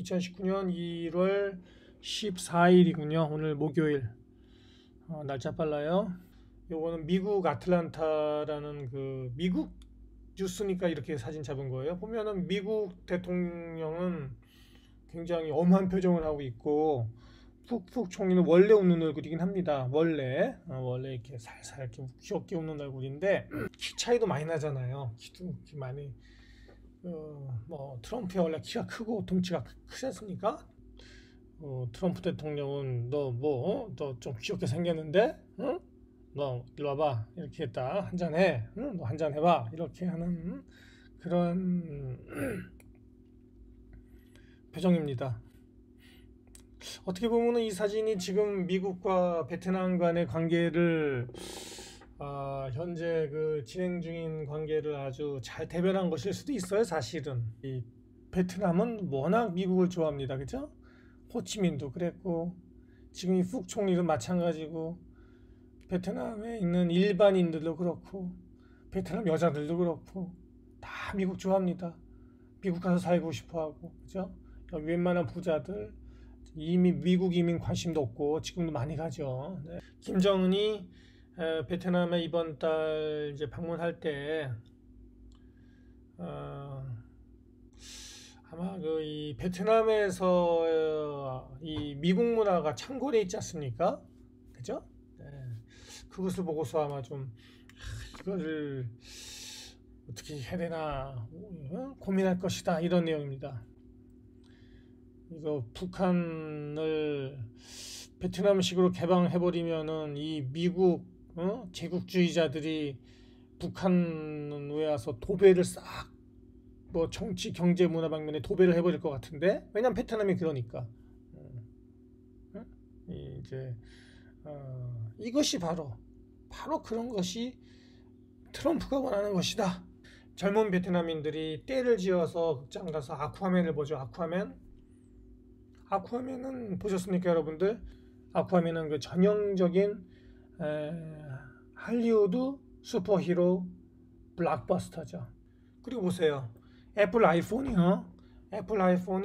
2019년 1월 14일이군요. 오늘 목요일. 날짜 빨라요. 요거는 미국 아틀란타라는 그 미국 뉴스니까 이렇게 사진 잡은 거예요. 보면은 미국 대통령은 굉장히 엄한 표정을 하고 있고 푹푹 총리는 원래 웃는 얼굴이긴 합니다. 원래 이렇게 살살 이렇게 귀엽게 웃는 얼굴인데 키 차이도 많이 나잖아요. 키도 많이 뭐 트럼프야 원래 키가 크고 덩치가 크지 않습니까? 트럼프 대통령은 너 좀 귀엽게 생겼는데, 응? 너 일로 와봐 이렇게 했다 한잔 해, 응? 너 한잔 해봐 이렇게 하는 그런 표정입니다. 어떻게 보면은 이 사진이 지금 미국과 베트남 간의 관계를 현재 그 진행 중인 관계를 아주 잘 대변한 것일 수도 있어요. 사실은 이 베트남은 워낙 미국을 좋아합니다. 그죠? 호치민도 그랬고 지금 이 푹 총리도 마찬가지고 베트남에 있는 일반인들도 그렇고 베트남 여자들도 그렇고 다 미국 좋아합니다. 미국 가서 살고 싶어하고 그죠? 여기 웬만한 부자들 이미 미국 이민 관심도 없고 지금도 많이 가죠. 네. 김정은이 베트남에 이번 달 이제 방문할 때 아마 그 이 베트남에서 이 미국 문화가 창궐해 있지 않습니까? 그죠? 네. 그것을 보고서 아마 좀 이거를 어떻게 해야 되나 고민할 것이다 이런 내용입니다. 이거 북한을 베트남식으로 개방해버리면은 이 미국 제국주의자들이 북한에 와서 도배를 싹 뭐 정치, 경제, 문화 방면에 도배를 해버릴 것 같은데 왜냐면 베트남이 그러니까 이제 이것이 바로 그런 것이 트럼프가 원하는 것이다. 젊은 베트남인들이 때를 지어서 극장 가서 아쿠아맨을 보죠. 아쿠아맨은 보셨습니까, 여러분들? 아쿠아맨은 그 전형적인 할리우드 슈퍼히로 블록버스터죠. 그리고 보세요. 애플 아이폰이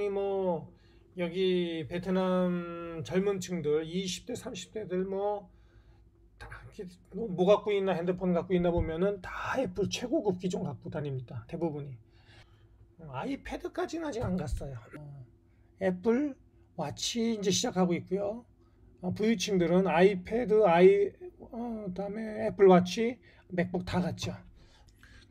뭐 여기 베트남 젊은 층들 20대 30대들 뭐 갖고 있나 핸드폰 갖고 있나 보면은 다 애플 최고급 기종 갖고 다닙니다. 대부분이. 아이패드까지는 아직 안 갔어요. 애플 와치 이제 시작하고 있고요. 부유층들은 아이패드, 그다음에 애플 와치, 맥북 다 갔죠.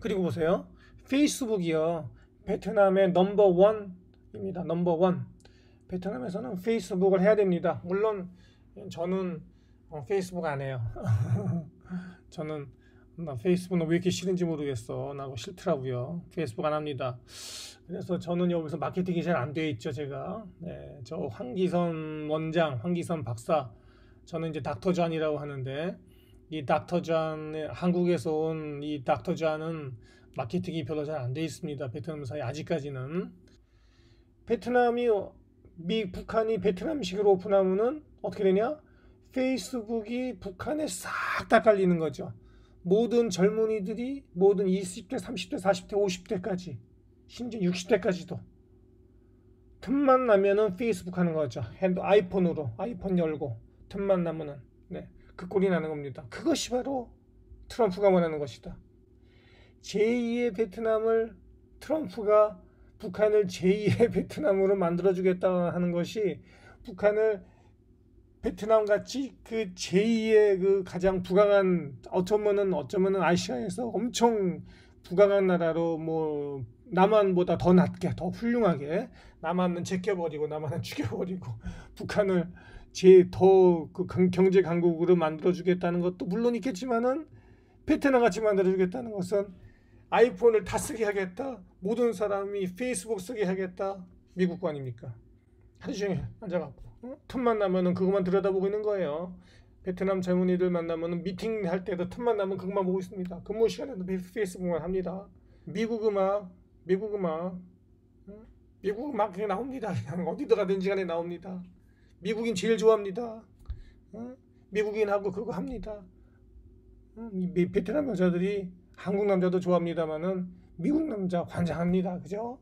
그리고 보세요. 페이스북이요. 베트남의 넘버 원입니다. 넘버 원. 베트남에서는 페이스북을 해야 됩니다. 물론 저는 페이스북 안 해요. 저는 나 페이스북은 왜 이렇게 싫은지 모르겠어. 나고 싫더라고요. 페이스북 안 합니다. 그래서 저는 여기서 마케팅이 잘 안 되어 있죠, 제가. 네, 저 황기선 원장, 황기선 박사, 저는 이제 닥터 존이라고 하는데 이 닥터 존, 한국에서 온 이 닥터 존은 마케팅이 별로 잘 안 되어 있습니다. 베트남 사이 아직까지는. 북한이 베트남식으로 오픈하면은 어떻게 되냐? 페이스북이 북한에 싹 다 깔리는 거죠. 모든 젊은이들이 모든 20대, 30대, 40대, 50대까지 심지어 60대까지도 틈만 나면은 페이스북 하는 거죠. 아이폰 열고 틈만 나면은 그 꼴이 나는 겁니다. 그것이 바로 트럼프가 원하는 것이다. 제2의 베트남을 트럼프가 북한을 제2의 베트남으로 만들어주겠다 하는 것이 북한을 베트남 같이 그 제2의 그 가장 부강한 어쩌면은 아시아에서 엄청 부강한 나라로 뭐 남한보다 더 낫게 더 훌륭하게 남한은 제껴버리고 남한은 죽여버리고 북한을 더 그 경제 강국으로 만들어주겠다는 것도 물론 있겠지만은 베트남 같이 만들어주겠다는 것은 아이폰을 다 쓰게 하겠다. 모든 사람이 페이스북 쓰게 하겠다. 미국 거 아닙니까? 하루 종일 앉아갖고 틈만 나면은 그것만 들여다보고 있는 거예요. 베트남 젊은이들 만나면은 미팅 할 때도 틈만 나면 그것만 보고 있습니다. 근무 시간에도 페이스북만 합니다. 미국 음악 그냥 나옵니다. 그냥 어디다 가든지 간에 나옵니다. 미국인 제일 좋아합니다. 미국인하고 그거 합니다. 베트남 여자들이 한국 남자도 좋아합니다만은 미국 남자 환장합니다. 그죠?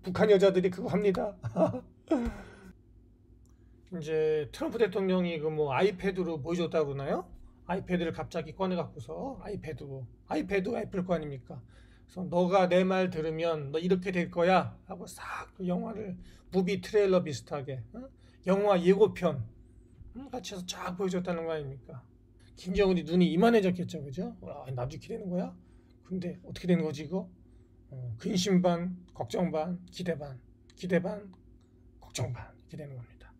북한 여자들이 그거 합니다. 이제 트럼프 대통령이 그 뭐 아이패드로 보여줬다고 그러나요? 아이패드를 갑자기 꺼내 갖고서 아이패드 애플 거 아닙니까? 그래서 너가 내 말 들으면 너 이렇게 될 거야 하고 싹 그 영화를 무비 트레일러 비슷하게 영화 예고편 같이 해서 쫙 보여줬다는 거 아닙니까? 김정은이 눈이 이만해졌겠죠, 그죠? 와, 나도 이렇게 되는 거야? 근데 어떻게 되는 거지 이거? 근심 반, 걱정 반, 기대 반, 기대 반, 걱정 반 이렇게 되는 겁니다.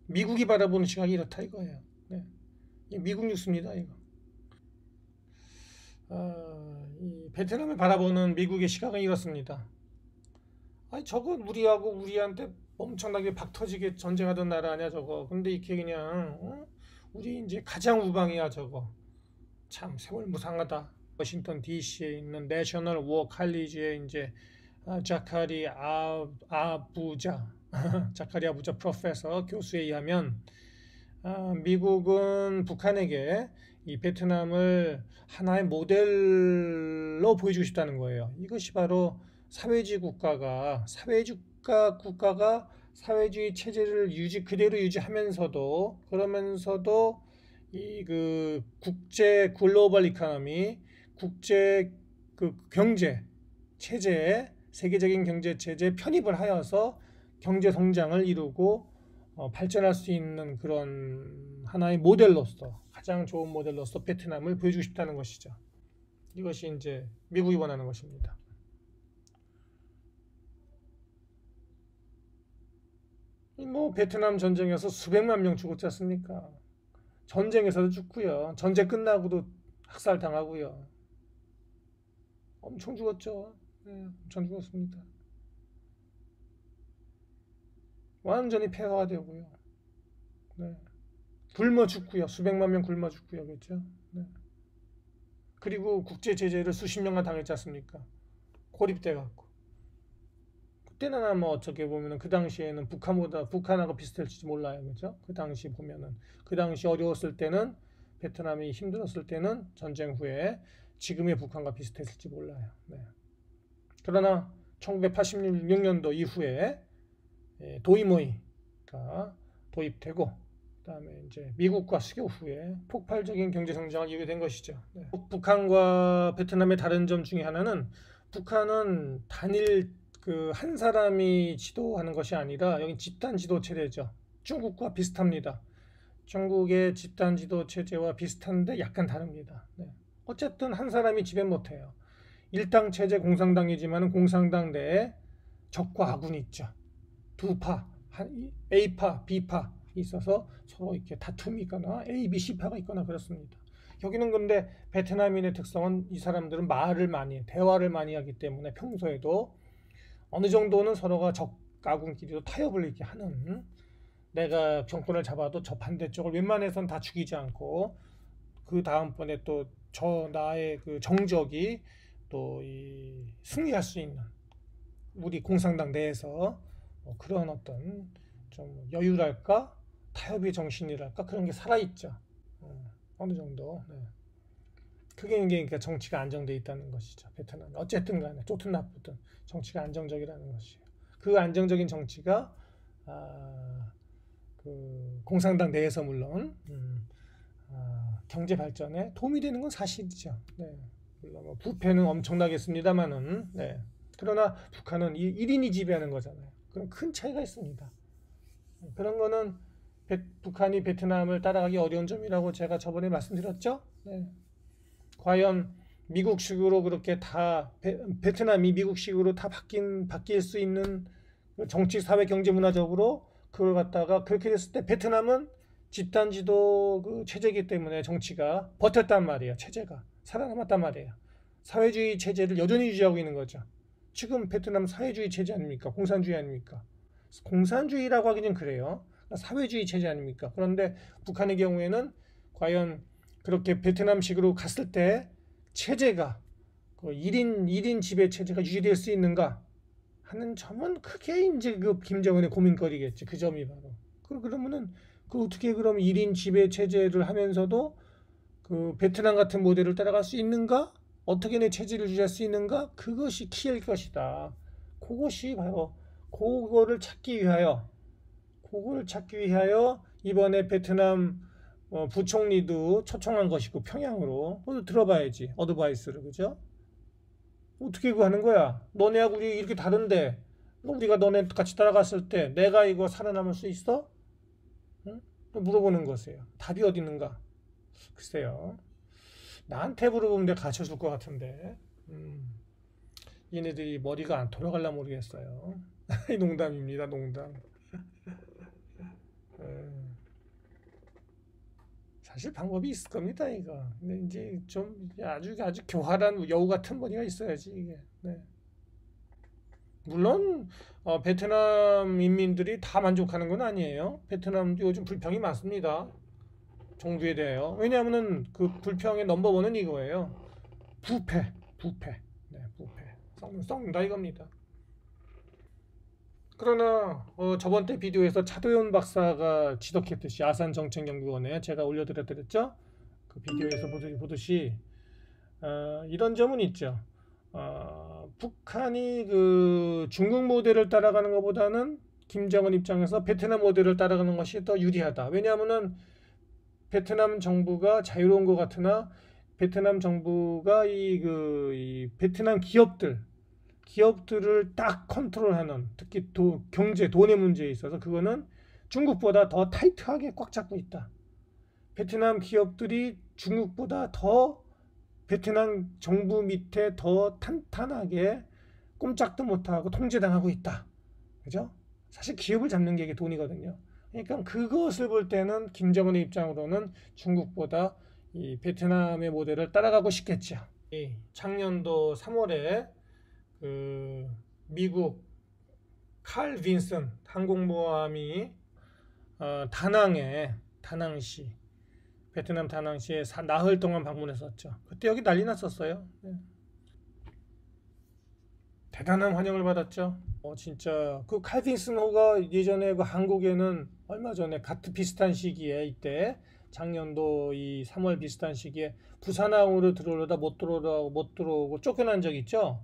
미국이 바라보는 시각이 이렇다 이거예요. 네. 미국 뉴스입니다 이거. 이 베트남을 바라보는 미국의 시각은 이렇습니다. 아니 저거 우리하고 우리한테 엄청나게 박 터지게 전쟁하던 나라 아니야 저거. 근데 이렇게 그냥 우리 이제 가장 우방이야 저거. 참 세월 무상하다. 워싱턴 DC에 있는 내셔널 워 칼리지의 이제 자카리 아부자 자카리 아부자 프로페서 교수에 의하면 미국은 북한에게 이 베트남을 하나의 모델로 보여주고 싶다는 거예요. 이것이 바로 사회주의 국가가 사회주의 체제를 그대로 유지하면서도 그러면서도 이 그 국제 글로벌 이코노미 국제 그 경제 체제에 세계적인 경제 체제에 편입을 하여서 경제 성장을 이루고 발전할 수 있는 그런 하나의 모델로서 가장 좋은 모델로서 베트남을 보여주고 싶다는 것이죠. 이것이 이제 미국이 원하는 것입니다. 뭐 베트남 전쟁에서 수백만 명 죽었지 않습니까? 전쟁에서도 죽고요. 전쟁 끝나고도 학살당하고요. 엄청 죽었죠. 네, 엄청 죽었습니다. 완전히 폐허가 되고요. 네. 굶어 죽고요. 수백만 명 굶어 죽고요. 그렇죠? 네. 그리고 국제 제재를 수십 년간 당했지 않습니까? 고립돼 갖고. 그때는 아마 어떻게 보면은 그 당시에는 북한하고 비슷할지 몰라요. 그죠? 그 당시 보면은 그 당시 어려웠을 때는 베트남이 힘들었을 때는 전쟁 후에 지금의 북한과 비슷했을지 몰라요. 네. 그러나 1986년도 이후에 도이모이가 도입되고 그다음에 이제 미국과 수교 후에 폭발적인 경제 성장을 이루게 된 것이죠. 네. 북한과 베트남의 다른 점 중에 하나는 북한은 단일 그 한 사람이 지도하는 것이 아니라 여기 집단 지도 체제죠. 중국과 비슷합니다. 중국의 집단 지도 체제와 비슷한데 약간 다릅니다. 네. 어쨌든 한 사람이 지배 못해요. 일당 체제 공산당이지만 공산당 내에 적과 아군이 있죠. 두 파, A파, B파 있어서 서로 이렇게 다툼이 있거나 A, B, C파가 있거나 그렇습니다. 여기는 근데 베트남인의 특성은 이 사람들은 말을 많이 해, 대화를 많이 하기 때문에 평소에도 어느 정도는 서로가 적 아군끼리도 타협을 이렇게 하는 내가 정권을 잡아도 저 반대쪽을 웬만해선 다 죽이지 않고 그 다음번에 또 나의 그 정적이 또 승리할 수 있는 우리 공산당 내에서 그런 어떤 좀 여유랄까 타협의 정신이랄까 그런 게 살아있죠. 어느 정도. 네. 그게 이제 그러니까 정치가 안정돼 있다는 것이죠. 베트남 어쨌든 간에 좋든 나쁘든 정치가 안정적이라는 것이에요. 그 안정적인 정치가 그 공산당 내에서 물론 경제 발전에 도움이 되는 건 사실이죠. 네. 물론 뭐 부패는 엄청나겠습니다만은 네. 그러나 북한은 1인이 지배하는 거잖아요. 그럼 큰 차이가 있습니다. 그런 거는 북한이 베트남을 따라가기 어려운 점이라고 제가 저번에 말씀드렸죠. 네. 과연 미국식으로 그렇게 다 베트남이 미국식으로 다 바뀔 수 있는 정치, 사회, 경제, 문화적으로 그걸 갖다가 그렇게 됐을 때 베트남은 집단 지도 그 체제이기 때문에 정치가 버텼단 말이에요. 체제가 살아남았단 말이에요. 사회주의 체제를 여전히 유지하고 있는 거죠. 지금 베트남 사회주의 체제 아닙니까? 공산주의 아닙니까? 공산주의라고 하기는 그래요. 사회주의 체제 아닙니까? 그런데 북한의 경우에는 과연 그렇게 베트남식으로 갔을 때 체제가 그 1인 지배 체제가 유지될 수 있는가 하는 점은 크게 이제 그 김정은의 고민거리겠지. 그 점이 바로. 그러면은 그 어떻게 그럼 1인 지배 체제를 하면서도 그 베트남 같은 모델을 따라갈 수 있는가? 어떻게 내 체제를 유지할 수 있는가? 그것이 키일 것이다. 그것이 바로 그거를 찾기 위하여 이번에 베트남 부총리도 초청한 것이고 평양으로 그것도 들어봐야지 어드바이스를 그죠? 어떻게 그거 하는 거야? 너네하고 우리 이렇게 다른데 우리가 너네 같이 따라갔을 때 내가 이거 살아남을 수 있어? 응? 물어보는 것이에요. 답이 어디 있는가? 글쎄요. 나한테 물어보면 내가 가르쳐줄 것 같은데 얘네들이 머리가 안 돌아갈라 모르겠어요. 농담입니다. 농담. 사실 방법이 있을 겁니다. 이거. 근데 이제 좀 아주 교활한 여우 같은 머리가 있어야지 이게. 네. 물론 베트남 인민들이 다 만족하는 건 아니에요. 베트남도 요즘 불평이 많습니다. 종주에 대하여. 왜냐하면은 그 불평의 넘버원은 이거예요. 부패. 네, 부패. 썩는다 이겁니다. 그러나 저번 때 비디오에서 차도현 박사가 지적했듯이 아산정책연구원에 제가 올려드렸죠. 그 비디오에서 보듯이 이런 점은 있죠. 북한이 그 중국 모델을 따라가는 것보다는 김정은 입장에서 베트남 모델을 따라가는 것이 더 유리하다. 왜냐하면은 베트남 정부가 자유로운 것 같으나 베트남 정부가 이 베트남 기업들을 딱 컨트롤하는 특히 돈의 문제에 있어서 그거는 중국보다 더 타이트하게 꽉 잡고 있다. 베트남 기업들이 중국보다 더 베트남 정부 밑에 더 탄탄하게 꼼짝도 못하고 통제당하고 있다. 그죠? 사실 기업을 잡는 게 이게 돈이거든요. 그러니까 그것을 볼 때는 김정은의 입장으로는 중국보다 이 베트남의 모델을 따라가고 싶겠죠. 작년도 3월에 그 미국 칼 빈슨 항공모함이 다낭시 베트남 다낭시에 나흘 동안 방문했었죠. 그때 여기 난리 났었어요. 네. 대단한 환영을 받았죠. 진짜 그 칼 빈슨 호가 예전에 그 한국에는 얼마 전에 같은 비슷한 시기에 이때 작년도 이 3월 비슷한 시기에 부산항으로 들어오려다 못 들어오고 쫓겨난 적 있죠.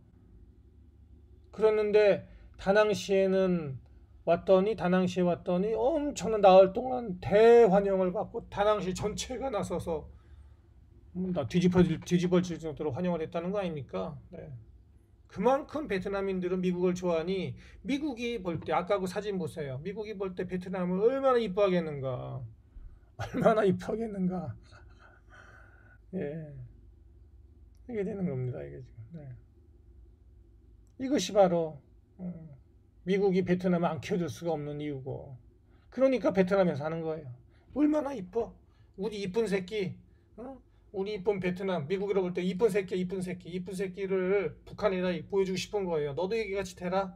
그랬는데 다낭시에 왔더니 엄청난 나흘 동안 대환영을 받고 다낭시 전체가 나서서 뒤집어질 정도로 환영을 했다는 거 아닙니까? 네. 그만큼 베트남인들은 미국을 좋아하니 미국이 볼 때 아까 그 사진 보세요. 미국이 볼 때 베트남을 얼마나 이뻐하겠는가. 예. 이게 되는 겁니다. 이게 지금. 네. 이것이 바로 미국이 베트남을 안 키워줄 수가 없는 이유고 그러니까 베트남에서 하는 거예요. 얼마나 이뻐 우리 이쁜 새끼 우리 이쁜 베트남 미국이라 볼 때 이쁜 새끼를 북한에다 보여주고 싶은 거예요. 너도 이같이 되라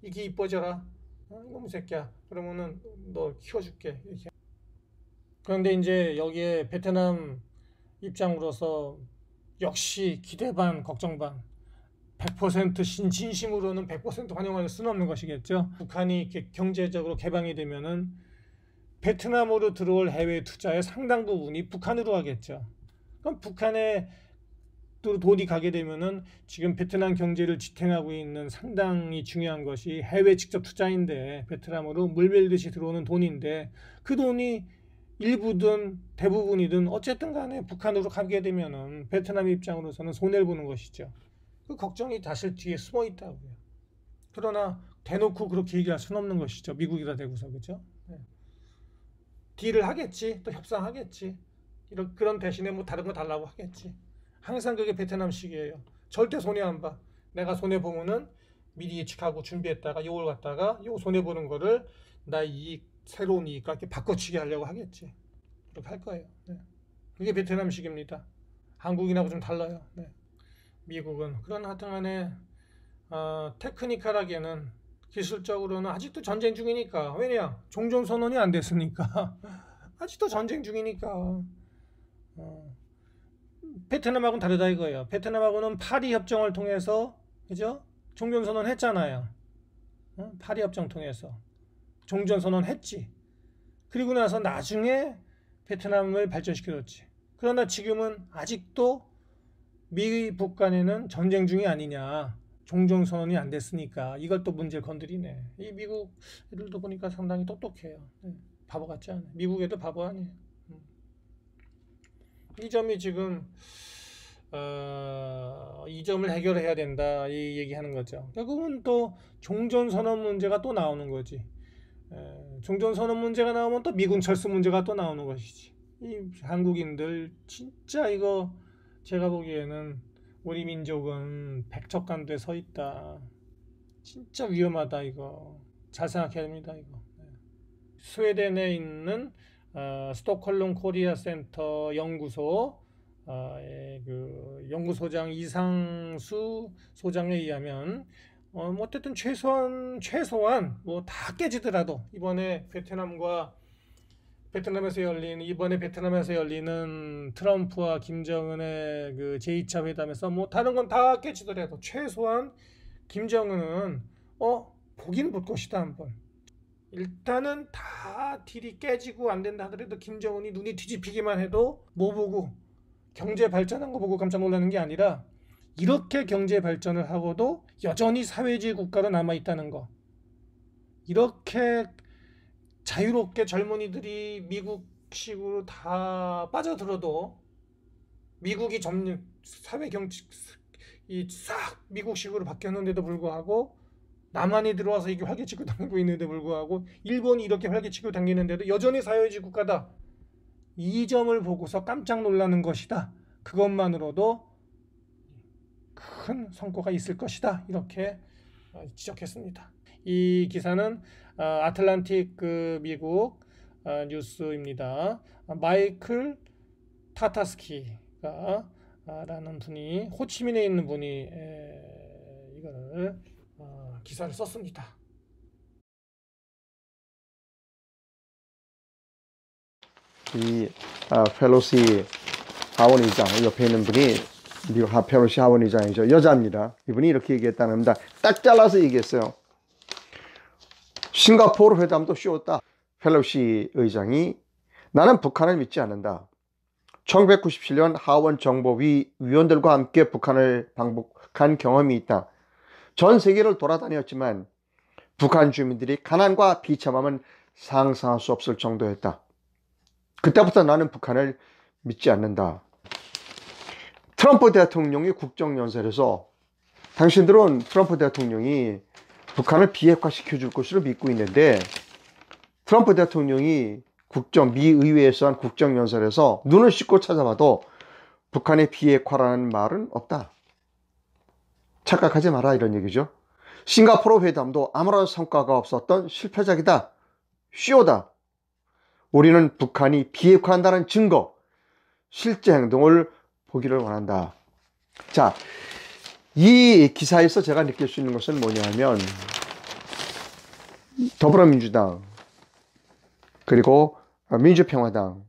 이게 이뻐져라 이놈 새끼야 그러면은 너 키워줄게 이렇게. 그런데 이제 여기에 베트남 입장으로서 역시 기대 반 걱정 반 100% 진심으로는 100% 환영할 수는 없는 것이겠죠. 북한이 이렇게 경제적으로 개방이 되면은 베트남으로 들어올 해외 투자의 상당 부분이 북한으로 가겠죠. 그럼 북한에 또 돈이 가게 되면은 지금 베트남 경제를 지탱하고 있는 상당히 중요한 것이 해외 직접 투자인데 베트남으로 물밀듯이 들어오는 돈인데 그 돈이 일부든 대부분이든 어쨌든 간에 북한으로 가게 되면은 베트남 입장으로서는 손해를 보는 것이죠. 그 걱정이 사실 뒤에 숨어 있다고요. 그러나 대놓고 그렇게 얘기할 수는 없는 것이죠. 미국이라 대고서 그죠? 네. 딜을 하겠지, 또 협상하겠지. 그런 대신에 뭐 다른 거 달라고 하겠지. 항상 그게 베트남식이에요. 절대 손해 안 봐. 내가 손해 보면은 미리 예측하고 준비했다가 요걸 갖다가 요 손해 보는 거를 나 이익 새로운 이익과 이렇게 바꿔치기 하려고 하겠지. 그렇게 할 거예요. 네. 그게 베트남식입니다. 한국인하고 좀 달라요. 네. 미국은 그런 하여튼간에 테크니컬하게는 기술적으로는 아직도 전쟁 중이니까 왜냐 종전선언이 안 됐으니까 아직도 전쟁 중이니까 베트남하고는 다르다 이거예요. 베트남하고는 파리 협정을 통해서 그죠 종전선언 했잖아요. 파리 협정 통해서 종전선언 했지. 그리고 나서 나중에 베트남을 발전시켜줬지. 그러나 지금은 아직도 미북 간에는 전쟁 중이 아니냐. 종전선언이 안 됐으니까 이걸 또 문제를 건드리네. 이 미국 애들도 보니까 상당히 똑똑해요. 네, 바보 같지 않아요. 미국 애들 바보 아니에요. 이 점이 지금 이 점을 해결해야 된다 이 얘기하는 거죠. 결국은 또 종전선언 문제가 또 나오는 거지. 종전선언 문제가 나오면 또 미군 철수 문제가 또 나오는 것이지. 이 한국인들 진짜 이거 제가 보기에는 우리 민족은 백척간도에 서 있다. 진짜 위험하다 이거. 잘 생각해야 됩니다 이거. 스웨덴에 있는 스톡홀름 코리아 센터 연구소 그 연구소장 이상수 소장에 의하면 뭐 어쨌든 최소한 뭐 다 깨지더라도 이번에 베트남에서 열리는 트럼프와 김정은의 그 제2차 회담에서 뭐 다른 건 다 깨지더라도 최소한 김정은은 보긴 볼 것이다 한번. 일단은 다 딜이 깨지고 안 된다 하더라도 김정은이 눈이 뒤집히기만 해도 뭐 보고 경제 발전한 거 보고 깜짝 놀라는 게 아니라 이렇게 경제 발전을 하고도 여전히 사회주의 국가로 남아 있다는 거. 이렇게 자유롭게 젊은이들이 미국식으로 다 빠져들어도 미국이 사회 경이 싹 미국식으로 바뀌었는데도 불구하고 남한이 들어와서 이게 활개치고 당기고 있는데 불구하고 일본이 이렇게 활개치고 당기는데도 여전히 사회주의 국가다. 이 점을 보고서 깜짝 놀라는 것이다. 그것만으로도 큰 성과가 있을 것이다. 이렇게 지적했습니다. 이 기사는 아틀란틱 미국 뉴스입니다. 마이클 타타스키가 라는 분이 호치민에 있는 분이 이거를 기사를 썼습니다. 이 펠로시 하원 의장 옆에 있는 분이 미국 펠로시 하원 의장이죠. 여자입니다. 이분이 이렇게 얘기했다는 겁니다. 딱 잘라서 얘기했어요. 싱가포르 회담도 쉬웠다. 펠로시 의장이 나는 북한을 믿지 않는다. 1997년 하원 정보위 위원들과 함께 북한을 방북한 경험이 있다. 전 세계를 돌아다녔지만 북한 주민들이 가난과 비참함은 상상할 수 없을 정도였다. 그때부터 나는 북한을 믿지 않는다. 트럼프 대통령이 국정연설에서 당신들은 트럼프 대통령이 북한을 비핵화시켜줄 것으로 믿고 있는데 트럼프 대통령이 미 의회에서 한 국정연설에서 눈을 씻고 찾아봐도 북한의 비핵화라는 말은 없다. 착각하지 마라 이런 얘기죠. 싱가포르 회담도 아무런 성과가 없었던 실패작이다. 쇼다. 우리는 북한이 비핵화한다는 증거, 실제 행동을 보기를 원한다. 자, 이 기사에서 제가 느낄 수 있는 것은 뭐냐면 더불어민주당 그리고 민주평화당,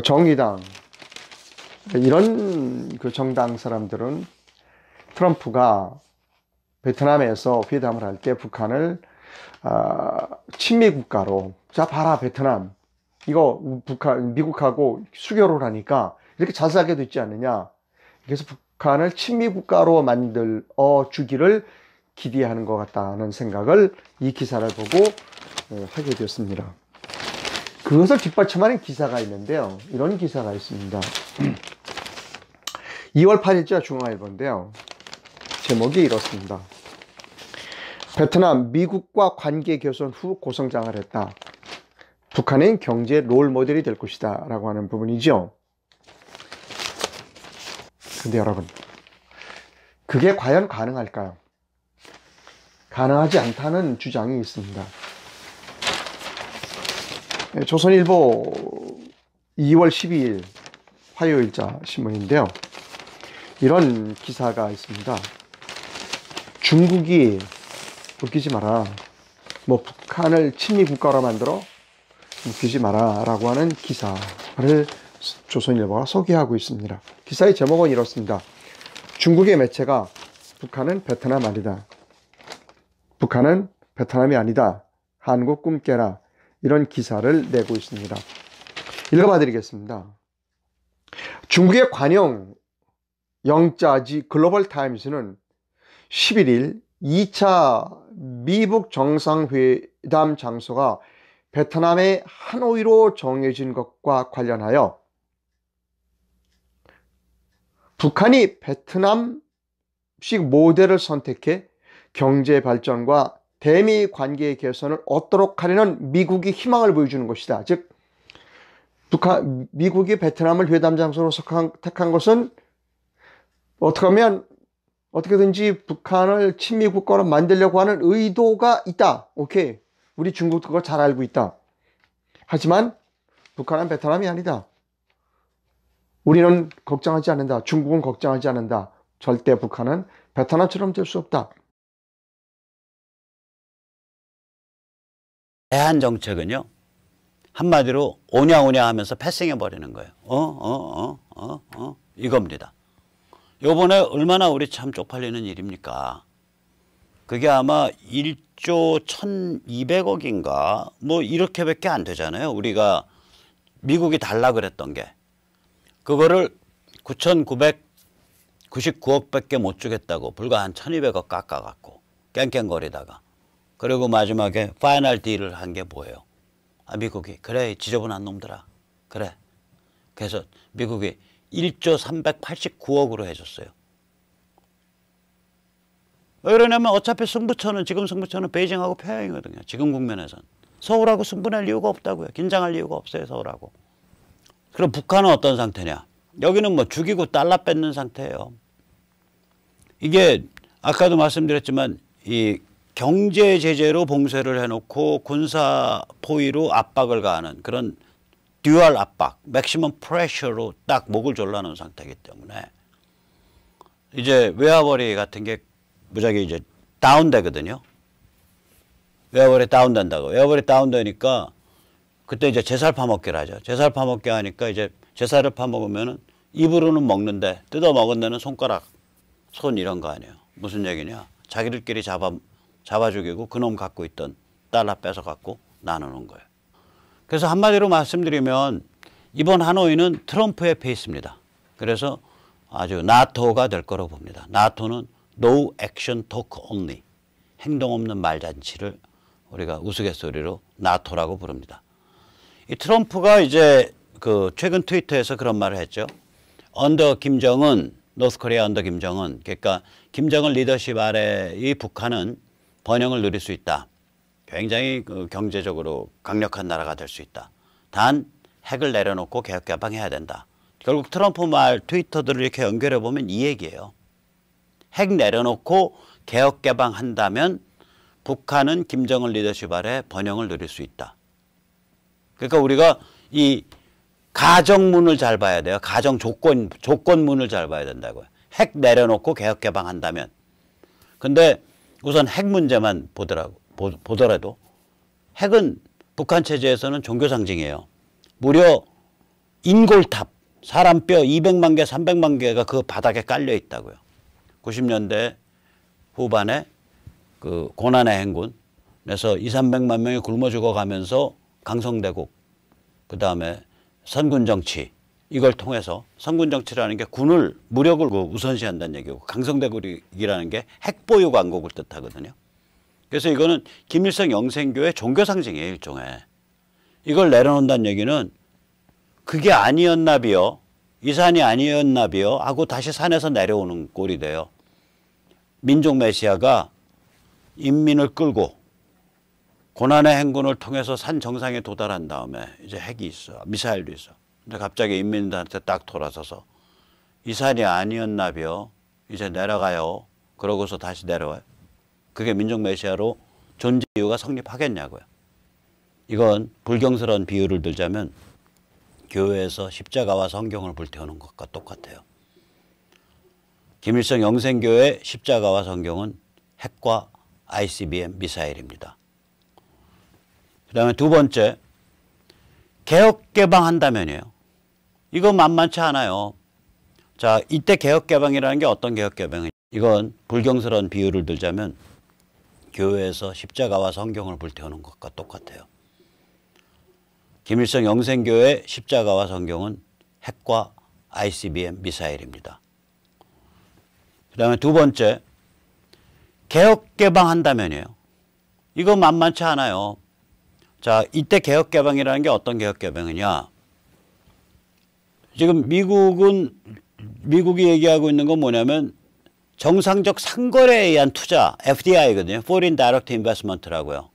정의당 이런 그 정당 사람들은 트럼프가 베트남에서 회담을 할 때 북한을 친미 국가로 자 봐라 베트남 이거 미국하고 수교를 하니까 이렇게 자세하게 됐지 않느냐. 그래서 북한을 친미 국가로 만들어 주기를 기대하는 것 같다는 생각을 이 기사를 보고 하게 되었습니다. 그것을 뒷받침하는 기사가 있는데요. 이런 기사가 있습니다. 2월 8일자 중앙일보인데요. 제목이 이렇습니다. 베트남 미국과 관계 개선 후 고성장을 했다. 북한은 경제 롤 모델이 될 것이다 라고 하는 부분이죠. 근데 여러분, 그게 과연 가능할까요? 가능하지 않다는 주장이 있습니다. 조선일보 2월 12일 화요일자 신문인데요. 이런 기사가 있습니다. 중국이 웃기지 마라. 북한을 친미 국가로 만들어 웃기지 마라 라고 하는 기사를 조선일보가 소개하고 있습니다. 기사의 제목은 이렇습니다. 중국의 매체가 북한은 베트남 아니다. 북한은 베트남이 아니다. 한국 꿈 깨라. 이런 기사를 내고 있습니다. 읽어봐 드리겠습니다. 중국의 관영 영자지 글로벌 타임스는 11일 2차 미북 정상회담 장소가 베트남의 하노이로 정해진 것과 관련하여 북한이 베트남식 모델을 선택해 경제 발전과 대미 관계의 개선을 얻도록 하려는 미국이 희망을 보여주는 것이다. 즉 미국이 베트남을 회담 장소로 택한 것은 어떻게 하면 어떻게든지 북한을 친미 국가로 만들려고 하는 의도가 있다. 오케이. 우리 중국도 그걸 잘 알고 있다. 하지만 북한은 베트남이 아니다. 우리는 걱정하지 않는다. 중국은 걱정하지 않는다. 절대 북한은 베트남처럼 될 수 없다. 대한 정책은요, 한마디로 오냐오냐 하면서 패싱해 버리는 거예요. 이겁니다. 요번에 얼마나 우리 참 쪽팔리는 일입니까? 그게 아마 1조 1200억인가 뭐 이렇게밖에 안 되잖아요. 우리가 미국이 달라 그랬던 게. 그거를 9,999억밖에 못 주겠다고 불과 한 1,200억 깎아갖고 깽깽거리다가, 그리고 마지막에 파이널 딜을 한 게 뭐예요? 미국이 그래 지저분한 놈들아 그래. 그래서 미국이 1조 389억으로 해줬어요. 왜 그러냐면 어차피 지금 승부처는 베이징하고 평양이거든요. 지금 국면에서는 서울하고 승부낼 이유가 없다고요. 긴장할 이유가 없어요, 서울하고. 그럼 북한은 어떤 상태냐? 여기는 뭐 죽이고 달러 뺏는 상태예요. 이게 아까도 말씀드렸지만 이 경제 제재로 봉쇄를 해놓고 군사 포위로 압박을 가하는 그런 듀얼 압박, 맥시멈 프레셔로 딱 목을 졸라놓은 상태이기 때문에 이제 외화벌이 같은 게 무작위 이제 다운되거든요. 외화벌이 다운된다고. 외화벌이 다운되니까 그때 이제 제살 파먹기를 하죠. 제살 파먹기 하니까 이제 제살을 파먹으면은 입으로는 먹는데 뜯어 먹은 데는 손가락, 손 이런 거 아니에요. 무슨 얘기냐? 자기들끼리 잡아 죽이고 그놈 갖고 있던 달러 뺏어 갖고 나누는 거예요. 그래서 한마디로 말씀드리면 이번 하노이는 트럼프의 페이스입니다. 그래서 아주 나토가 될 거라고 봅니다. 나토는 No Action Talk Only, 행동 없는 말잔치를 우리가 우스갯소리로 나토라고 부릅니다. 이 트럼프가 이제 그 최근 트위터에서 그런 말을 했죠. 언더 김정은, 노스코리아 언더 김정은, 그러니까 김정은 리더십 아래 이 북한은 번영을 누릴 수 있다. 굉장히 그 경제적으로 강력한 나라가 될 수 있다. 단 핵을 내려놓고 개혁개방해야 된다. 결국 트럼프 말 트위터들을 이렇게 연결해 보면 이 얘기예요. 핵 내려놓고 개혁개방한다면 북한은 김정은 리더십 아래 번영을 누릴 수 있다. 그러니까 우리가 이 가정문을 잘 봐야 돼요. 가정 조건문을 잘 봐야 된다고요. 핵 내려놓고 개혁개방한다면. 근데 우선 핵 문제만 보더라도 핵은 북한 체제에서는 종교 상징이에요. 무려 인골탑, 사람 뼈 200만 개, 300만 개가 그 바닥에 깔려 있다고요. 90년대 후반에 그 고난의 행군에서 200~300만 명이 굶어 죽어가면서 강성대국, 그 다음에 선군정치, 이걸 통해서 선군정치라는 게 군을, 무력을 우선시한다는 얘기고, 강성대국이라는 게 핵보유 강국을 뜻하거든요. 그래서 이거는 김일성 영생교의 종교 상징이에요, 일종의. 이걸 내려놓는다는 얘기는 그게 아니었나비요, 이 산이 아니었나비요 하고 다시 산에서 내려오는 꼴이 돼요. 민족 메시아가 인민을 끌고 고난의 행군을 통해서 산 정상에 도달한 다음에 이제 핵이 있어, 미사일도 있어. 근데 갑자기 인민들한테 딱 돌아서서 이 산이 아니었나비요, 이제 내려가요. 그러고서 다시 내려와요. 그게 민족 메시아로 존재 이유가 성립하겠냐고요. 이건 불경스러운 비유를 들자면 교회에서 십자가와 성경을 불태우는 것과 똑같아요. 김일성 영생교의 십자가와 성경은 핵과 ICBM 미사일입니다. 그 다음에 두 번째, 개혁개방한다면이에요. 이거 만만치 않아요. 자, 이때 개혁개방이라는 게 어떤 개혁개방이에요? 이건 불경스러운 비유를 들자면 교회에서 십자가와 성경을 불태우는 것과 똑같아요. 김일성 영생교의 십자가와 성경은 핵과 ICBM 미사일입니다. 그 다음에 두 번째, 개혁 개방한다면이에요. 이거 만만치 않아요. 자, 이때 개혁 개방이라는 게 어떤 개혁 개방이냐? 지금 미국이 얘기하고 있는 건 뭐냐면 정상적 상거래에 의한 투자, FDI거든요. Foreign Direct Investment라고요.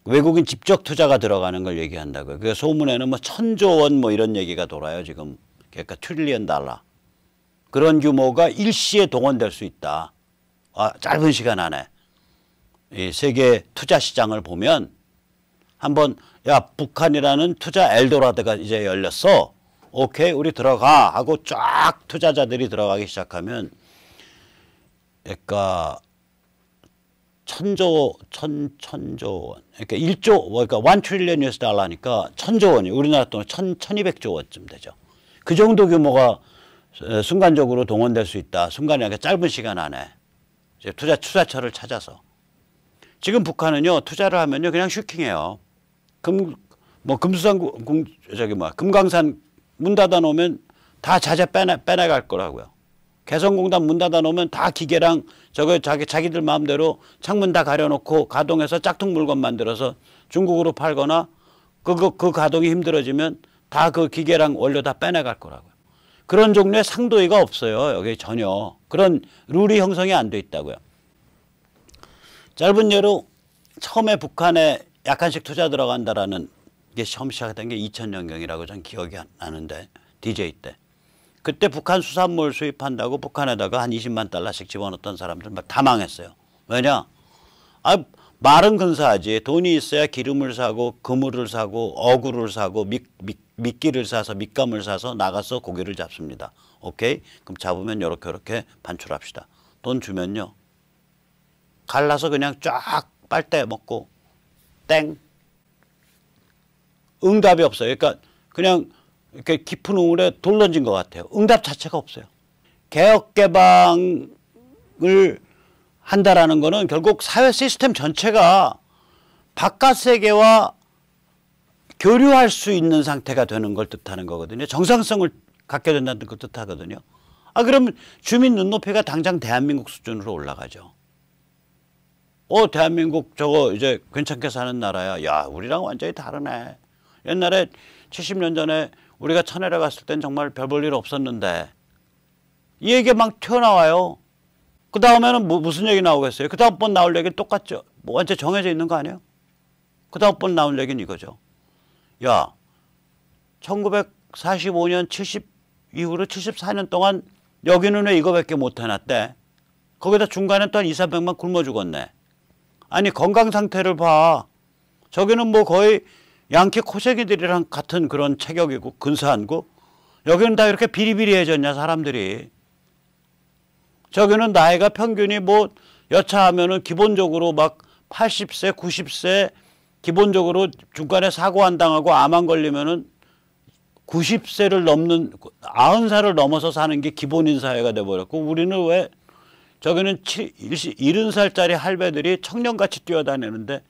외국인 직접 투자가 들어가는 걸 얘기한다고요. 그 소문에는 뭐 1,000조 원 뭐 이런 얘기가 돌아요. 지금 그러니까 트릴리언 달러. 그런 규모가 일시에 동원될 수 있다. 짧은 시간 안에. 이 세계 투자 시장을 보면 한번 야 북한이라는 투자 엘도라드가 이제 열렸어. 오케이 우리 들어가 하고 쫙 투자자들이 들어가기 시작하면 그러니까 1,000조 원 그러니까 1조 그러니까 1 트릴리언 US 달러니까 1,000조 원이 우리나라 돈 1,200조 원쯤 되죠. 그 정도 규모가 순간적으로 동원될 수 있다. 순간이 아니라 짧은 시간 안에 이제 투자처를 찾아서 지금 북한은요 투자를 하면요 그냥 슈킹해요. 금수산 금강산 문 닫아 놓으면 다 자재 빼내갈 거라고요. 개성공단 문 닫아 놓으면 다 기계랑 저거 자기들 마음대로 창문 다 가려놓고 가동해서 짝퉁 물건 만들어서 중국으로 팔거나 그 가동이 힘들어지면 다 그 기계랑 원료 다 빼내갈 거라고요. 그런 종류의 상도위가 없어요. 여기 전혀. 그런 룰이 형성이 안 돼 있다고요. 짧은 예로 처음에 북한에 약간씩 투자 들어간다라는 게 처음 시작된 게 2000년경이라고 전 기억이 나는데 DJ 때. 그때 북한 수산물 수입한다고 북한에다가 한 20만 달러씩 집어넣었던 사람들 다 망했어요. 왜냐? 말은 근사하지. 돈이 있어야 기름을 사고 그물을 사고 어구를 사고 미끼를 사서 밑감을 사서 나가서 고기를 잡습니다. 오케이? 그럼 잡으면 이렇게 반출합시다. 돈 주면요. 갈라서 그냥 쫙 빨대 먹고 땡. 응답이 없어요. 그러니까 그냥 이렇게 깊은 우물에 돌 던진 것 같아요. 응답 자체가 없어요. 개혁 개방을 한다라는 거는 결국 사회 시스템 전체가 바깥 세계와 교류할 수 있는 상태가 되는 걸 뜻하는 거거든요. 정상성을 갖게 된다는 걸 뜻하거든요. 그러면 주민 눈높이가 당장 대한민국 수준으로 올라가죠. 대한민국 저거 이제 괜찮게 사는 나라야. 야, 우리랑 완전히 다르네. 옛날에 70년 전에 우리가 천혜를 갔을 땐 정말 별 볼 일 없었는데 이 얘기 막 튀어나와요. 그 다음에는 무슨 얘기 나오겠어요? 그 다음번 나올 얘기는 똑같죠. 완전 정해져 있는 거 아니에요? 그 다음번 나올 얘기는 이거죠. 야, 1945년 70 이후로 74년 동안 여기는 왜 이거밖에 못 해놨대? 거기다 중간에 또 한 200~300만 굶어 죽었네. 아니 건강 상태를 봐. 저기는 뭐 거의 양키 코세기들이랑 같은 그런 체격이고 근사한 거. 여기는 다 이렇게 비리비리해졌냐 사람들이. 저기는 나이가 평균이 뭐 여차하면은 기본적으로 막 80세 90세 기본적으로 중간에 사고 안 당하고 암 안 걸리면은 90세를 넘는 90살을 넘어서 사는 게 기본인 사회가 돼버렸고 우리는 왜 저기는 70살짜리 할배들이 청년같이 뛰어다니는데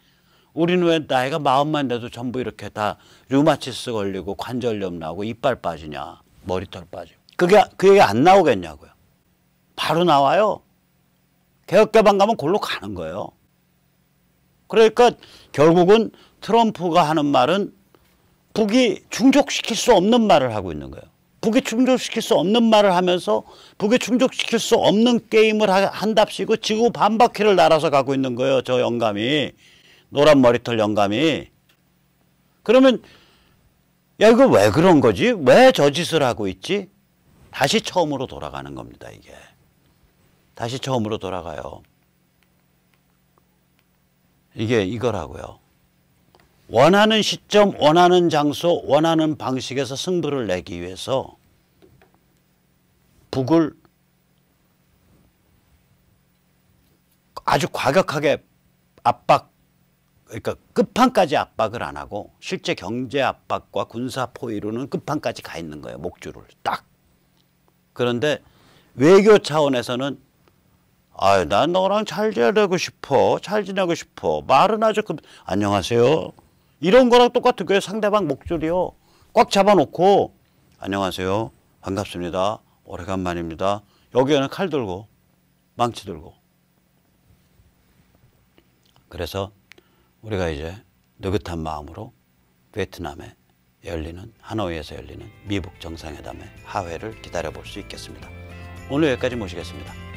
우리는 왜 나이가 40만 돼도 전부 이렇게 다 류마티스 걸리고 관절염 나고 이빨 빠지냐 머리털 빠지고 그 얘기 안 나오겠냐고요. 바로 나와요. 개혁개방 가면 골로 가는 거예요. 그러니까 결국은 트럼프가 하는 말은 북이 충족시킬 수 없는 말을 하고 있는 거예요. 북이 충족시킬 수 없는 말을 하면서 북이 충족시킬 수 없는 게임을 한답시고 지구 반바퀴를 날아서 가고 있는 거예요. 저 영감이. 노란 머리털 영감이. 그러면 야 이거 왜 그런 거지? 왜 저 짓을 하고 있지? 다시 처음으로 돌아가는 겁니다. 이게. 다시 처음으로 돌아가요. 이게 이거라고요. 원하는 시점, 원하는 장소, 원하는 방식에서 승부를 내기 위해서 북을 아주 과격하게 그러니까 끝판까지 압박을 안 하고 실제 경제 압박과 군사 포위로는 끝판까지 가 있는 거예요. 목줄을 딱. 그런데 외교 차원에서는 난 너랑 잘 지내고 싶어. 잘 지내고 싶어. 말은 아주 안녕하세요. 이런 거랑 똑같은 거예요. 상대방 목줄이요. 꽉 잡아놓고 안녕하세요. 반갑습니다. 오래간만입니다. 여기에는 칼 들고 망치 들고 그래서 우리가 이제 느긋한 마음으로 베트남에 열리는, 하노이에서 열리는 미북 정상회담의 하회를 기다려볼 수 있겠습니다. 오늘 여기까지 모시겠습니다.